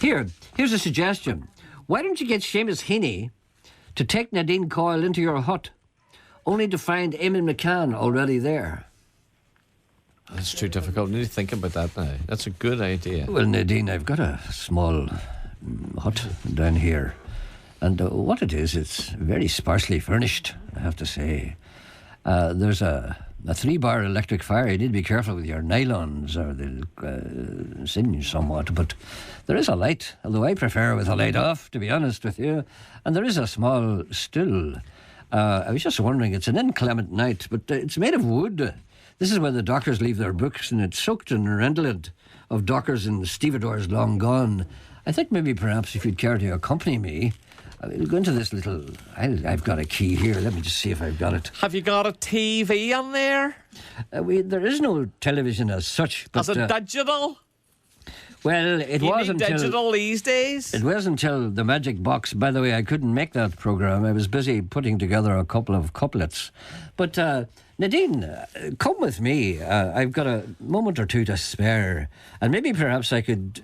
Here's a suggestion. Why don't you get Seamus Heaney to take Nadine Coyle into your hut, only to find Eamonn McCann already there? That's too difficult. I need to think about that now. That's a good idea. Well, Nadine, I've got a small hut down here. And what it is, it's very sparsely furnished, I have to say. There's a 3-bar electric fire. You need to be careful with your nylons or they'll singe somewhat. But there is a light, although I prefer with the light off, to be honest with you. And there is a small still. I was just wondering, it's an inclement night, but it's made of wood. This is where the dockers leave their books, and it's soaked in redolent of dockers and stevedores long gone. I think maybe perhaps if you'd care to accompany me, we'll go into this little... I've got a key here. Let me just see if I've got it. Have you got a TV on there? There is no television as such. But, as a digital? Well, it was until... digital these days? It was until the Magic Box. By the way, I couldn't make that programme. I was busy putting together a couple of couplets. But, Nadine, come with me. I've got a moment or two to spare. And maybe perhaps I could,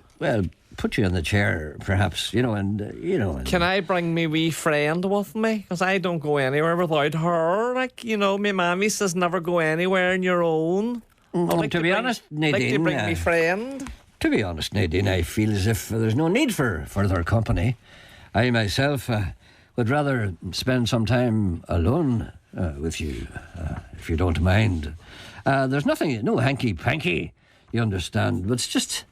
put you in the chair, perhaps, and. Can I bring me wee friend with me? Because I don't go anywhere without her. My mammy says never go anywhere on your own. To be honest, Nadine... Like to bring me friend. To be honest, Nadine, I feel as if there's no need for further company. I myself would rather spend some time alone with you, if you don't mind. There's nothing, no hanky-panky, you understand, but it's just...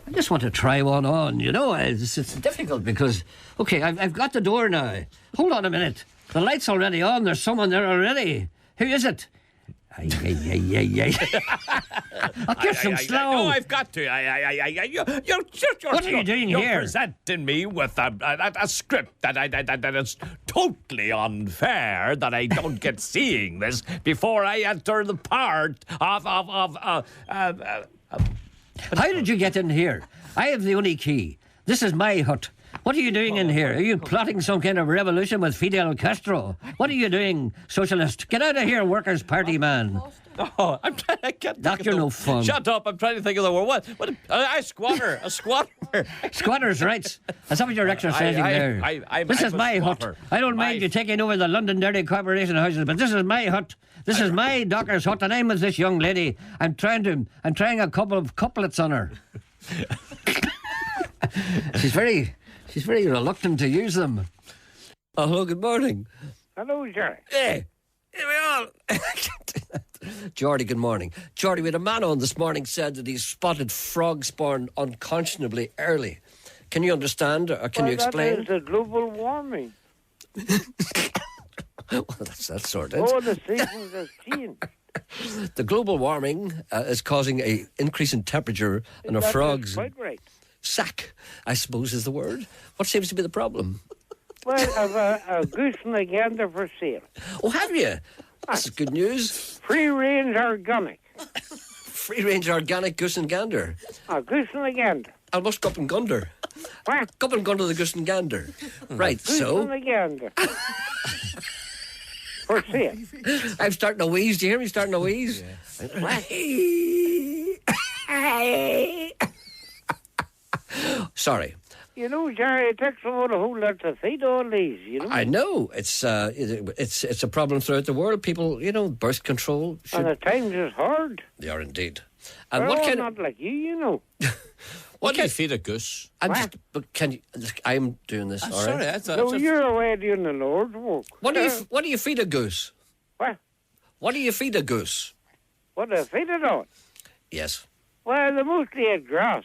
I just want to try one on, It's difficult because... Okay, I've got the door now. Hold on a minute. The light's already on. There's someone there already. Who is it? I'll get some slow. No, I've got to. You're what are you doing here? You're presenting me with a script that is totally unfair, that I don't get seeing this before I enter the part of How did you get in here? I have the only key. This is my hut. What are you doing in here? Are you plotting some kind of revolution with Fidel Castro? What are you doing, socialist? Get out of here, Workers' Party man. Oh, I'm trying to get... Doctor, no fun. Shut up, I'm trying to think of the word. What? A squatter. A squatter. Squatters' rights. That's what you're exercising there. This is my hut. I don't mind you taking over the Londonderry Corporation houses, but this is my hut. This is my doctor's hut, and I'm with this young lady. I'm trying a couple of couplets on her. She's very reluctant to use them. Oh, hello, good morning. Hello, Gerry. Hey, here we are. Geordie, good morning. Geordie, we had a man on this morning said that he's spotted frog spawn unconscionably early. Can you understand, or can you explain? That is the global warming. Well, that's sorted. Oh, the seasons have changed. The global warming is causing an increase in temperature in a frog's... Quite right. Sack, I suppose, is the word. What seems to be the problem? Well, I've a goose and a gander for sale. Oh, have you? That's good news. Free-range organic. Free-range organic goose and gander. A goose and a gander. I must go up and gunder. What? Go up and gunder the goose and gander. Right, goose so... and a gander. For sale. I'm starting to wheeze. Do you hear me starting to wheeze? Yeah. Sorry. Gerry, it takes about a whole lot to feed all these, I know. It's a problem throughout the world. People, birth control. And at times it's hard. They are indeed. And what kind not like you, What do you feed a goose? I'm doing this, all sorry, right? No, you're away doing the Lord's work. What do you feed a goose? What? What do you feed a goose? What do I feed it on? Yes. Well, they mostly eat grass.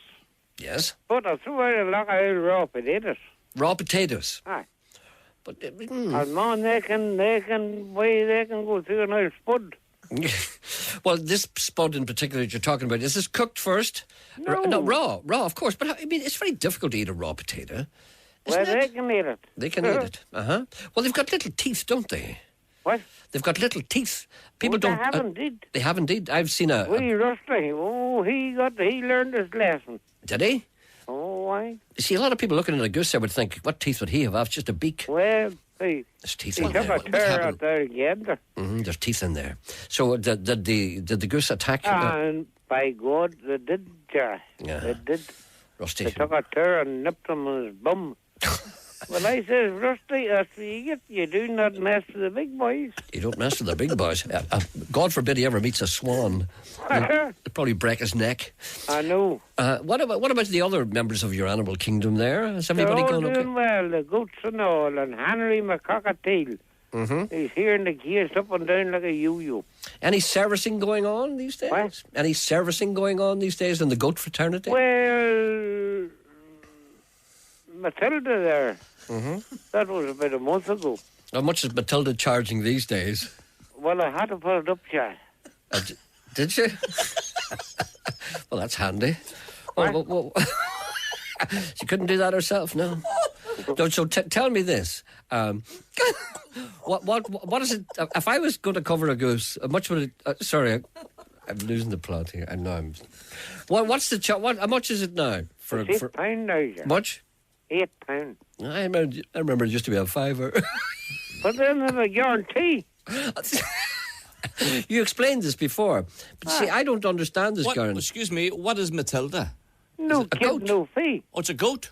Yes. But I threw out a lot of raw potatoes. Raw potatoes? Aye. But, And man, they can go through a nice spud. Well, this spud in particular that you're talking about, is this cooked first? No. Raw, of course. But it's very difficult to eat a raw potato. Well, they can eat it. They can eat it. Uh-huh. Well, they've got little teeth, don't they? What? They've got little teeth. People They don't. have indeed. They have indeed. I've seen a. Wee Rusty. Oh, he learned his lesson. Did he? Oh, why? You see, a lot of people looking at a goose, I would think, what teeth would he have? It's just a beak. Well, There's teeth he in took there. a tear out there again. There's teeth in there. So did the goose attack? And by God, they did, Gerry. Yeah. They did. Rusty. They took a tear and nipped him on his bum. Well, I says, Rusty, after you do not mess with the big boys. You don't mess with the big boys. God forbid he ever meets a swan. He'll probably break his neck. I know. What about the other members of your animal kingdom there? Has They're everybody all gone doing okay? well, the goats and all, and Henry McCockatail. Mm-hmm. He's here in the gears up and down like a yo-yo. Any servicing going on these days? What? Any servicing going on these days in the goat fraternity? Well, Matilda there, that was about a month ago. How much is Matilda charging these days? Well, I had to put it up, Chad. Did you? Well, that's handy. Well, she couldn't do that herself, no. No, so tell me this. What is it? If I was going to cover a goose, how much would it? Sorry, I'm losing the plot here. I know I'm. What's the how much is it now? It's £8 now, yeah. Much? £8. I remember it used to be a £5. But then there's a guarantee. You explained this before, but see, I don't understand this, Garen. Excuse me, what is Matilda? No a kid, goat? no fee. Oh, it's a goat.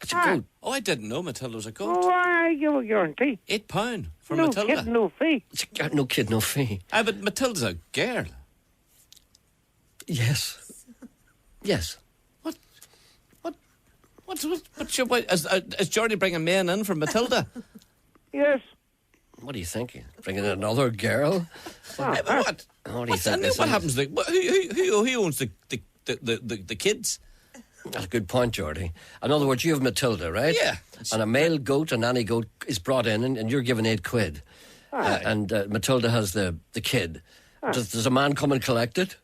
It's a goat. Oh, I didn't know Matilda was a goat. Oh, I give a guarantee. £8 for No Matilda. kid, no fee. It's no kid, no fee. But Matilda's a girl. Yes. Yes. What's your... Is Geordie bringing men in for Matilda? Yes. What are you thinking? Bringing in another girl? What? What do you think? What happens? Who owns the kids? That's a good point, Geordie. In other words, you have Matilda, right? Yeah. And a male goat, a nanny goat, is brought in, and you're given £8. And Matilda has the kid. Does a man come and collect it?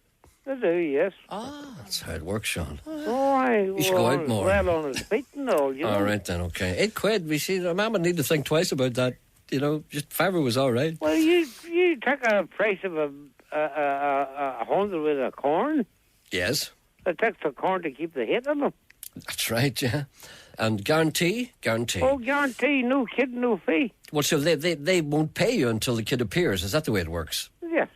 I do, yes. That's how it works, Sean. Oh, I should go out more. well on his feet and all, you know. All right, then, okay. £8, we see, a man would need to think twice about that. You know, just fiver was all right. Well, you take a price of a 100 with a corn. Yes. It takes the corn to keep the hit on them. That's right, yeah. And guarantee? Oh, guarantee, no kid, no fee. Well, so they won't pay you until the kid appears. Is that the way it works? Yes.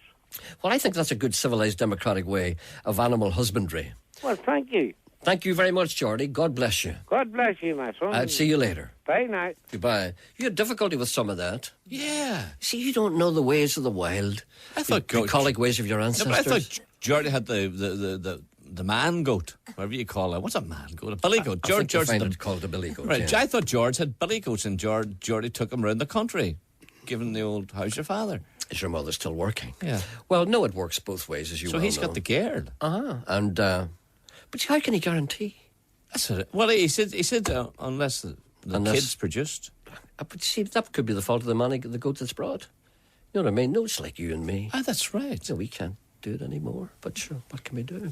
Well, I think that's a good civilised democratic way of animal husbandry. Well, thank you. Thank you very much, Geordie. God bless you. God bless you, my son. I'll see you later. Bye now. Goodbye. You had difficulty with some of that. Yeah. See, you don't know the ways of the wild. I thought the bucolic ways of your No, ancestors. but I thought Geordie had the man goat, whatever you call it. What's a man goat? A billy goat. I think George they had find it called a billy goat. Right, yeah. I thought George had billy goats, and Geordie took him round the country, giving the old "How's your father?" Is your mother still working? Yeah. Well, no, it works both ways, as you So well he's know. got the girl. And but how can he guarantee? That's it. Well, he said unless the kid's produced. But see, that could be the fault of the goat that's brought. You know what I mean? No, it's like you and me. Ah, that's right. No, we can't do it anymore. But sure, what can we do?